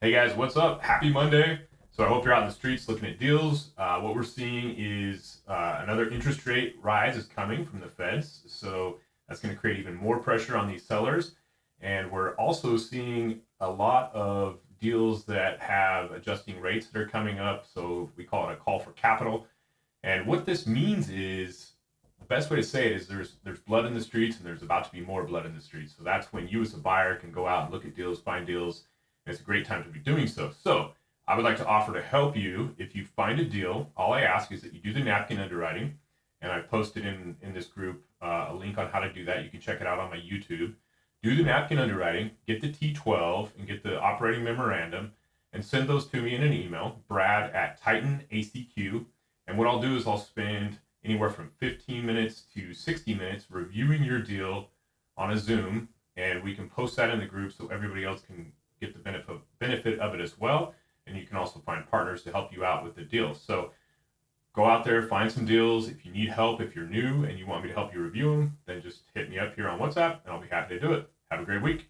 Hey guys, what's up? Happy Monday. So I hope you're out in the streets looking at deals. What we're seeing is another interest rate rise is coming from the feds. So that's going to create even more pressure on these sellers. And we're also seeing a lot of deals that have adjusting rates that are coming up. So we call it a call for capital. And what this means is the best way to say it is there's blood in the streets and there's about to be more blood in the streets. So that's when you as a buyer can go out and look at deals, find deals, and it's a great time to be doing so. So I would like to offer to help you if you find a deal. All I ask is that you do the napkin underwriting, and I posted in this group a link on how to do that. You can check it out on my YouTube. Do the napkin underwriting, get the T12 and get the operating memorandum, and send those to me in an email, Brad at Titan ACQ. And what I'll do is I'll spend anywhere from 15 minutes to 60 minutes reviewing your deal on a Zoom, and we can post that in the group so everybody else can get the benefit of it as well. And you can also find partners to help you out with the deal. So go out there, find some deals. If you need help, if you're new and you want me to help you review them, then just hit me up here on WhatsApp and I'll be happy to do it. Have a great week.